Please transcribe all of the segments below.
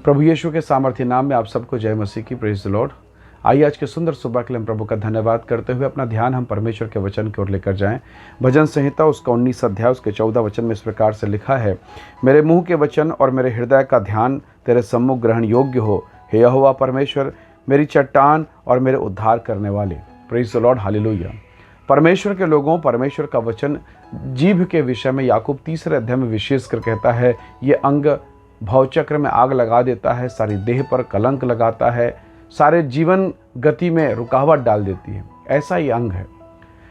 प्रभु यीशु के सामर्थ्य नाम में आप सबको जय मसीह की। Praise the Lord. आइए आज के सुंदर सुबह के लिए हम प्रभु का धन्यवाद करते हुए अपना ध्यान हम परमेश्वर के वचन की ओर लेकर जाएं। भजन संहिता उसका 19 अध्याय उसके 14 वचन में इस प्रकार से लिखा है, मेरे मुंह के वचन और मेरे हृदय का ध्यान तेरे सम्मुख ग्रहण योग्य हो, हे यहोवा परमेश्वर, मेरी चट्टान और मेरे उद्धार करने वाले। Praise the Lord, hallelujah. परमेश्वर के लोगों, परमेश्वर का वचन जीभ के विषय में याकूब 3 अध्याय में विशेषकर कहता है, ये अंग भवचक्र में आग लगा देता है, सारी देह पर कलंक लगाता है, सारे जीवन गति में रुकावट डाल देती है। ऐसा ही अंग है।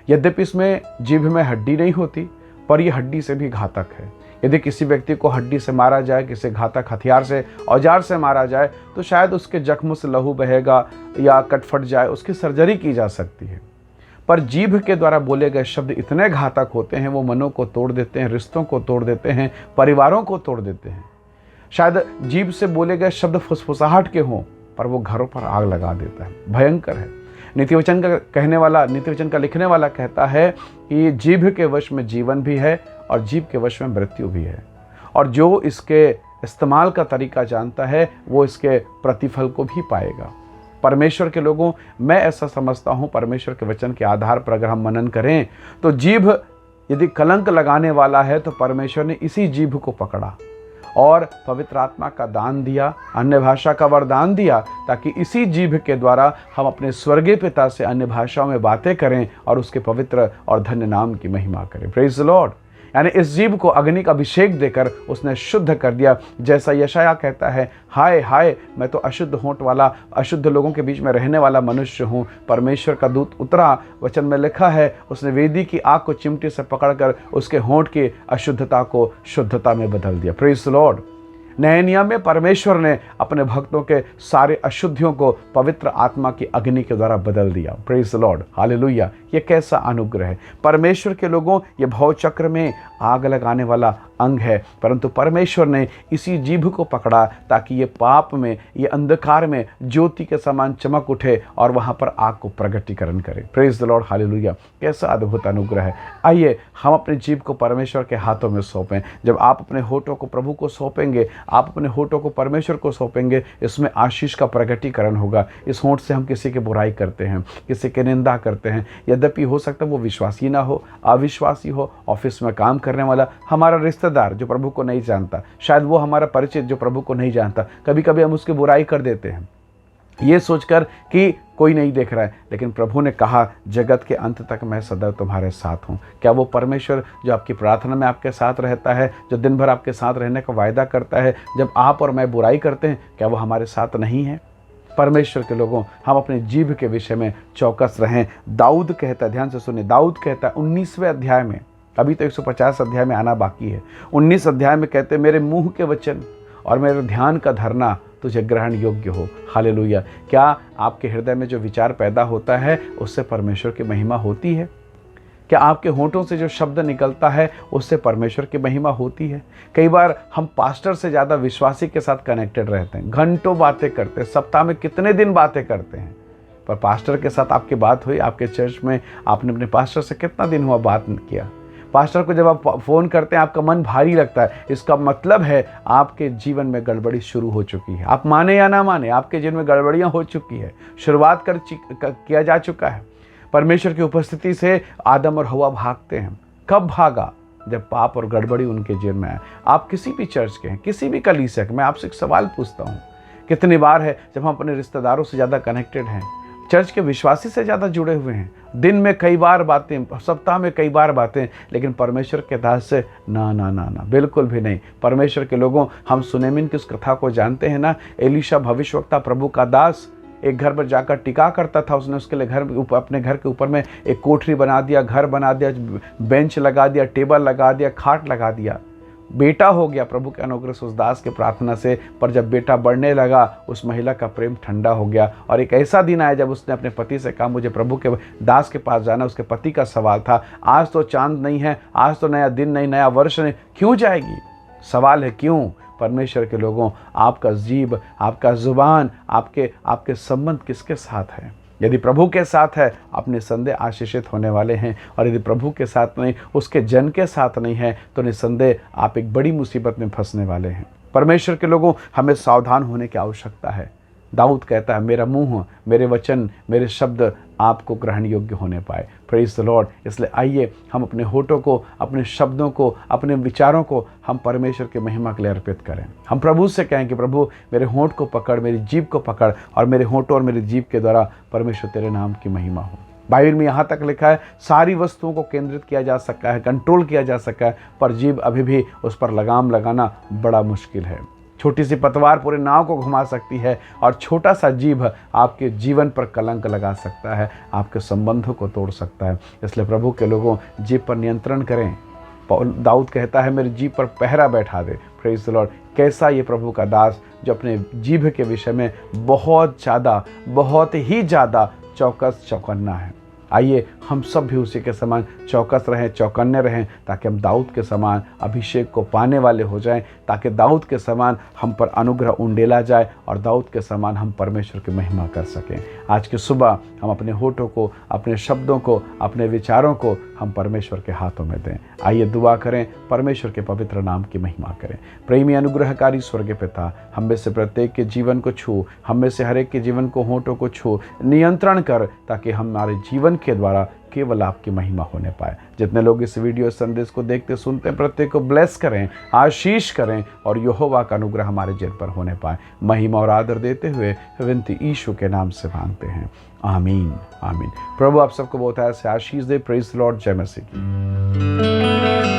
यद्यपि इसमें जीभ में हड्डी नहीं होती, पर यह हड्डी से भी घातक है। यदि किसी व्यक्ति को हड्डी से मारा जाए, किसी घातक हथियार से, औजार से मारा जाए, तो शायद उसके जख्म से लहू बहेगा या कट फट जाए, उसकी सर्जरी की जा सकती है। पर जीभ के द्वारा बोले गए शब्द इतने घातक होते हैं, वो मनों को तोड़ देते हैं, रिश्तों को तोड़ देते हैं, परिवारों को तोड़ देते हैं। शायद जीभ से बोले गए शब्द फुसफुसाहट के हों, पर वो घरों पर आग लगा देता है। भयंकर है। नीतिवचन का लिखने वाला कहता है कि जीभ के वश में जीवन भी है और जीभ के वश में मृत्यु भी है, और जो इसके इस्तेमाल का तरीका जानता है वो इसके प्रतिफल को भी पाएगा। परमेश्वर के लोगों, मैं ऐसा समझता हूँ, परमेश्वर के वचन के आधार पर अगर हम मनन करें तो जीभ यदि कलंक लगाने वाला है तो परमेश्वर ने इसी जीभ को पकड़ा और पवित्र आत्मा का दान दिया, अन्य भाषा का वरदान दिया, ताकि इसी जीभ के द्वारा हम अपने स्वर्गीय पिता से अन्य भाषाओं में बातें करें और उसके पवित्र और धन्य नाम की महिमा करें। Praise the Lord. यानी इस जीभ को अग्नि का अभिषेक देकर उसने शुद्ध कर दिया। जैसा यशाया कहता है, हाय हाय, मैं तो अशुद्ध होंठ वाला, अशुद्ध लोगों के बीच में रहने वाला मनुष्य हूँ। परमेश्वर का दूत उतरा, वचन में लिखा है, उसने वेदी की आग को चिमटी से पकड़कर उसके होंठ की अशुद्धता को शुद्धता में बदल दिया। Praise the Lord. नए नियम में परमेश्वर ने अपने भक्तों के सारे अशुद्धियों को पवित्र आत्मा की अग्नि के द्वारा बदल दिया। Praise the Lord, hallelujah. ये कैसा अनुग्रह है। परमेश्वर के लोगों, ये भवचक्र में आग लगाने वाला अंग है, परंतु परमेश्वर ने इसी जीभ को पकड़ा ताकि ये पाप में, ये अंधकार में ज्योति के समान चमक उठे और वहाँ पर आग को प्रगटीकरण करे। Praise the Lord, hallelujah. कैसा अद्भुत अनुग्रह है। आइए हम अपने जीभ को परमेश्वर के हाथों में सौंपें। जब आप अपने होठों को प्रभु को सौंपेंगे, आप अपने होठों को परमेश्वर को सौंपेंगे, इसमें आशीष का प्रगटीकरण होगा। इस होठ से हम किसी की बुराई करते हैं, किसी की निंदा करते हैं, यद्यपि हो सकता है वो विश्वासी ना हो, अविश्वासी हो, ऑफिस में काम करने वाला, हमारा रिश्तेदार जो प्रभु को नहीं जानता, शायद वो हमारा परिचित जो प्रभु को नहीं जानता, कभी कभी हम उसकी बुराई कर देते हैं ये सोचकर कि कोई नहीं देख रहा है। लेकिन प्रभु ने कहा, जगत के अंत तक मैं सदा तुम्हारे साथ हूँ। क्या वो परमेश्वर जो आपकी प्रार्थना में आपके साथ रहता है, जो दिन भर आपके साथ रहने का वायदा करता है, जब आप और मैं बुराई करते हैं, क्या वो हमारे साथ नहीं है? परमेश्वर के लोगों, हम अपने जीभ के विषय में चौकस रहें। दाऊद कहता है, ध्यान से सुनिए, दाऊद कहता है 19वें अध्याय में, अभी तो 150 अध्याय में आना बाकी है, 19 अध्याय में कहते हैं, मेरे मुंह के वचन और मेरे ध्यान का धरना तुझे ग्रहण योग्य हो। हालेलुया। क्या आपके हृदय में जो विचार पैदा होता है उससे परमेश्वर की महिमा होती है? क्या आपके होंठों से जो शब्द निकलता है उससे परमेश्वर की महिमा होती है? कई बार हम पास्टर से ज़्यादा विश्वासी के साथ कनेक्टेड रहते हैं, घंटों बातें करते हैं, सप्ताह में कितने दिन बातें करते हैं, पर पास्टर के साथ आपकी बात हुई? आपके चर्च में आपने अपने पास्टर से कितना दिन हुआ बात किया? पास्टर को जब आप फ़ोन करते हैं आपका मन भारी लगता है, इसका मतलब है आपके जीवन में गड़बड़ी शुरू हो चुकी है। आप माने या ना माने, आपके जीवन में गड़बड़ियाँ हो चुकी है, शुरुआत किया जा चुका है। परमेश्वर की उपस्थिति से आदम और हवा भागते हैं। कब भागा? जब पाप और गड़बड़ी उनके जीवन में आए। आप किसी भी चर्च के हैं, किसी भी कलीसिया के, मैं आपसे एक सवाल पूछता हूँ, कितनी बार है जब हम अपने रिश्तेदारों से ज़्यादा कनेक्टेड हैं, चर्च के विश्वासी से ज़्यादा जुड़े हुए हैं, दिन में कई बार बातें, सप्ताह में कई बार बातें, लेकिन परमेश्वर के दास से ना ना ना ना, बिल्कुल भी नहीं। परमेश्वर के लोगों, हम सुनेमिन की उस कथा को जानते हैं ना, एलीशा भविष्यवक्ता प्रभु का दास एक घर पर जाकर टिका करता था। उसने उसके लिए अपने घर के ऊपर में एक कोठरी बना दिया, घर बना दिया, बेंच लगा दिया, टेबल लगा दिया, खाट लगा दिया। बेटा हो गया प्रभु के अनुग्रह से उस दास के प्रार्थना से, पर जब बेटा बढ़ने लगा उस महिला का प्रेम ठंडा हो गया। और एक ऐसा दिन आया जब उसने अपने पति से कहा, मुझे प्रभु के दास के पास जाना। उसके पति का सवाल था, आज तो चांद नहीं है, आज तो नया दिन नहीं, नया वर्ष नहीं, क्यों जाएगी? सवाल है क्यों? परमेश्वर के लोगों, आपका जीभ, आपका जुबान, आपके संबंध किसके साथ है? यदि प्रभु के साथ है, आप निसंदेह आशीषित होने वाले हैं, और यदि प्रभु के साथ नहीं, उसके जन के साथ नहीं है, तो निसंदेह आप एक बड़ी मुसीबत में फंसने वाले हैं। परमेश्वर के लोगों, हमें सावधान होने की आवश्यकता है। दाऊद कहता है, मेरा मुंह, मेरे वचन, मेरे शब्द आपको ग्रहण योग्य होने पाए। Praise the Lord. इसलिए आइए हम अपने होठों को, अपने शब्दों को, अपने विचारों को हम परमेश्वर की महिमा के लिए अर्पित करें। हम प्रभु से कहें कि प्रभु मेरे होंठ को पकड़, मेरी जीभ को पकड़, और मेरे होठों और मेरी जीभ के द्वारा परमेश्वर तेरे नाम की महिमा हो। बाइबल में यहाँ तक लिखा है, सारी वस्तुओं को केंद्रित किया जा सकता है, कंट्रोल किया जा सकता है, पर जीभ अभी भी उस पर लगाम लगाना बड़ा मुश्किल है। छोटी सी पतवार पूरे नाव को घुमा सकती है, और छोटा सा जीभ आपके जीवन पर कलंक लगा सकता है, आपके संबंधों को तोड़ सकता है। इसलिए प्रभु के लोगों, जीभ पर नियंत्रण करें। दाऊद कहता है, मेरी जीभ पर पहरा बैठा दे। Praise the Lord. कैसा ये प्रभु का दास जो अपने जीभ के विषय में बहुत ही ज़्यादा चौकस चौकन्ना है। आइए हम सब भी उसी के समान चौकस रहें, चौकन्ने रहें, ताकि हम दाऊद के समान अभिषेक को पाने वाले हो जाएं, ताकि दाऊद के समान हम पर अनुग्रह उंडेला जाए और दाऊद के समान हम परमेश्वर की महिमा कर सकें। आज की सुबह हम अपने होठों को, अपने शब्दों को, अपने विचारों को हम परमेश्वर के हाथों में दें। आइए दुआ करें, परमेश्वर के पवित्र नाम की महिमा करें। प्रेमी अनुग्रहकारी स्वर्गीय पिता, हम में से प्रत्येक के जीवन को छू, हम में से हर एक के जीवन को, होठों को छू, नियंत्रण कर, ताकि हमारे जीवन के द्वारा केवल आपकी महिमा होने पाए। जितने लोग इस वीडियो संदेश को देखते सुनते हैं, प्रत्येक को ब्लेस करें, आशीष करें, और यहोवा का अनुग्रह हमारे जिन पर होने पाए। महिमा और आदर देते हुए विनती यीशु के नाम से मांगते हैं, आमीन आमीन। प्रभु आप सबको बहुत ऐसे आशीष दे। Praise the lord. जय मसीह की।